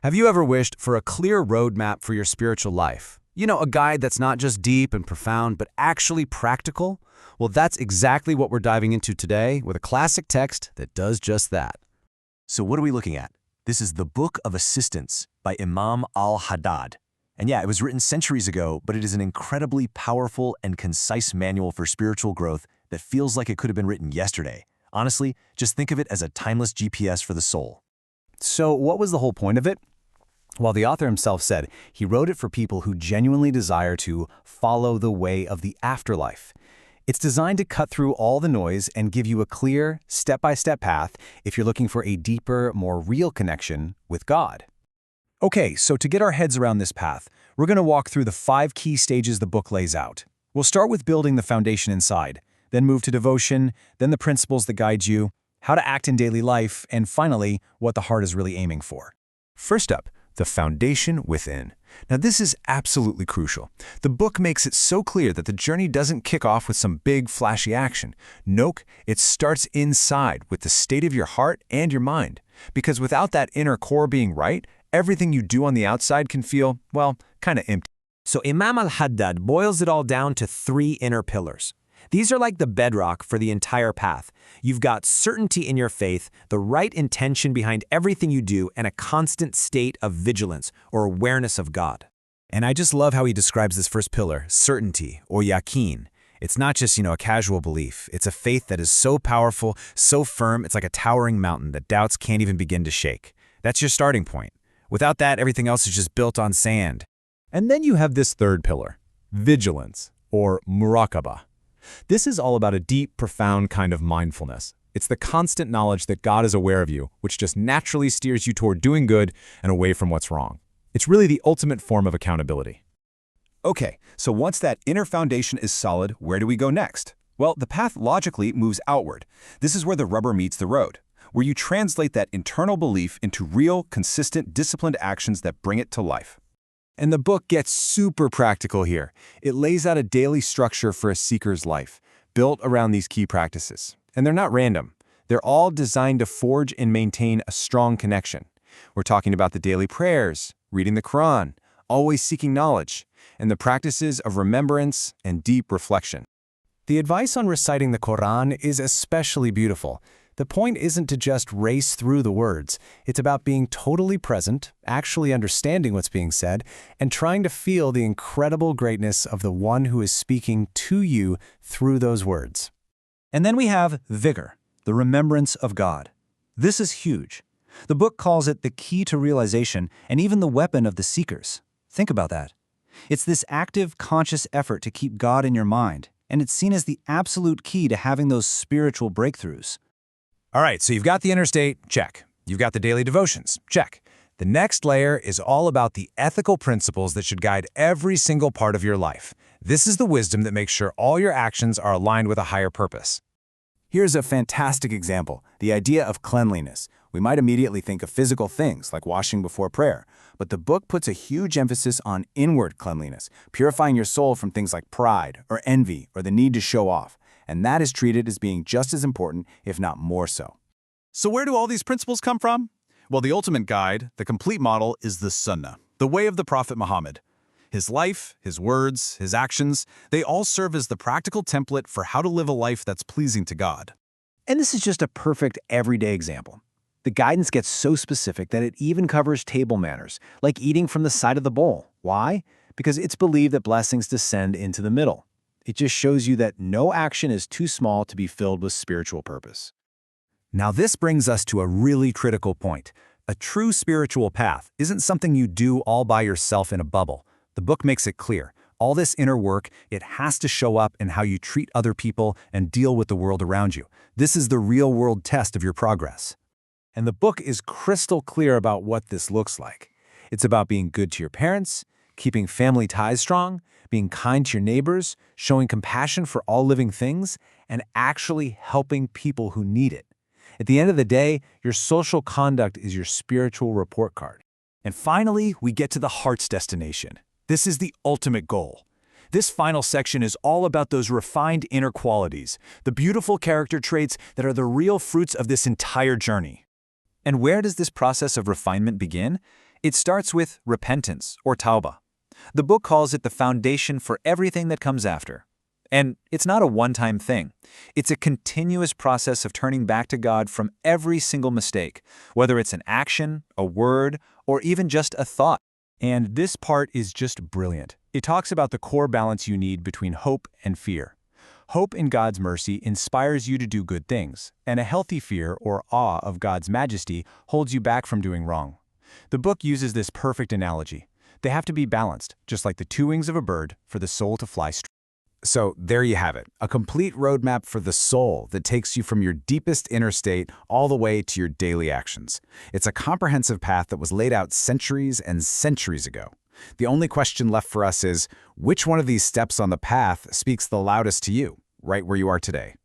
Have you ever wished for a clear roadmap for your spiritual life? You know, a guide that's not just deep and profound, but actually practical? Well, that's exactly what we're diving into today with a classic text that does just that. So what are we looking at? This is the Book of Assistance by Imam Al-Haddad. And yeah, it was written centuries ago, but it is an incredibly powerful and concise manual for spiritual growth that feels like it could have been written yesterday. Honestly, just think of it as a timeless GPS for the soul. So what was the whole point of it? Well, the author himself said he wrote it for people who genuinely desire to follow the way of the afterlife. It's designed to cut through all the noise and give you a clear, step-by-step path if you're looking for a deeper, more real connection with God. Okay, so to get our heads around this path, we're going to walk through the 5 key stages the book lays out. We'll start with building the foundation inside, then move to devotion, then the principles that guide you, how to act in daily life, and finally, what the heart is really aiming for. First up, the foundation within. Now this is absolutely crucial. The book makes it so clear that the journey doesn't kick off with some big flashy action. Nope, it starts inside with the state of your heart and your mind. Because without that inner core being right, everything you do on the outside can feel, well, kind of empty. So Imam Al-Haddad boils it all down to 3 inner pillars. These are like the bedrock for the entire path. You've got certainty in your faith, the right intention behind everything you do, and a constant state of vigilance or awareness of God. And I just love how he describes this first pillar, certainty, or Yaqin. It's not just, a casual belief. It's a faith that is so powerful, so firm, it's like a towering mountain that doubts can't even begin to shake. That's your starting point. Without that, everything else is just built on sand. And then you have this third pillar, vigilance, or Murāqaba. This is all about a deep, profound kind of mindfulness. It's the constant knowledge that God is aware of you, which just naturally steers you toward doing good and away from what's wrong. It's really the ultimate form of accountability. Okay, so once that inner foundation is solid, where do we go next? Well, the path logically moves outward. This is where the rubber meets the road, where you translate that internal belief into real, consistent, disciplined actions that bring it to life. And the book gets super practical here. It lays out a daily structure for a seeker's life, built around these key practices. And they're not random. They're all designed to forge and maintain a strong connection. We're talking about the daily prayers, reading the Qur'an, always seeking knowledge, and the practices of remembrance and deep reflection. The advice on reciting the Qur'an is especially beautiful. The point isn't to just race through the words. It's about being totally present, actually understanding what's being said, and trying to feel the incredible greatness of the one who is speaking to you through those words. And then we have Dhikr, the remembrance of God. This is huge. The book calls it the key to realization and even the weapon of the seekers. Think about that. It's this active, conscious effort to keep God in your mind, and it's seen as the absolute key to having those spiritual breakthroughs. All right, so you've got the inner state, check. You've got the daily devotions, check. The next layer is all about the ethical principles that should guide every single part of your life. This is the wisdom that makes sure all your actions are aligned with a higher purpose. Here's a fantastic example, the idea of cleanliness. We might immediately think of physical things like washing before prayer, but the book puts a huge emphasis on inward cleanliness, purifying your soul from things like pride or envy or the need to show off. And that is treated as being just as important, if not more so. So where do all these principles come from? Well, the ultimate guide, the complete model, is the Sunnah, the way of the Prophet Muhammad. His life, his words, his actions, they all serve as the practical template for how to live a life that's pleasing to God. And this is just a perfect everyday example. The guidance gets so specific that it even covers table manners, like eating from the side of the bowl. Why? Because it's believed that blessings descend into the middle. It just shows you that no action is too small to be filled with spiritual purpose. Now this brings us to a really critical point. A true spiritual path isn't something you do all by yourself in a bubble. The book makes it clear. All this inner work, it has to show up in how you treat other people and deal with the world around you. This is the real-world test of your progress. And the book is crystal clear about what this looks like. It's about being good to your parents, keeping family ties strong, being kind to your neighbors, showing compassion for all living things, and actually helping people who need it. At the end of the day, your social conduct is your spiritual report card. And finally, we get to the heart's destination. This is the ultimate goal. This final section is all about those refined inner qualities, the beautiful character traits that are the real fruits of this entire journey. And where does this process of refinement begin? It starts with repentance, or Tawba. The book calls it the foundation for everything that comes after. And it's not a one-time thing. It's a continuous process of turning back to God from every single mistake, whether it's an action, a word, or even just a thought. And this part is just brilliant. It talks about the core balance you need between hope and fear. Hope in God's mercy inspires you to do good things, and a healthy fear or awe of God's majesty holds you back from doing wrong. The book uses this perfect analogy. They have to be balanced, just like the two wings of a bird, for the soul to fly straight. So there you have it, a complete roadmap for the soul that takes you from your deepest inner state all the way to your daily actions. It's a comprehensive path that was laid out centuries and centuries ago. The only question left for us is, which one of these steps on the path speaks the loudest to you, right where you are today?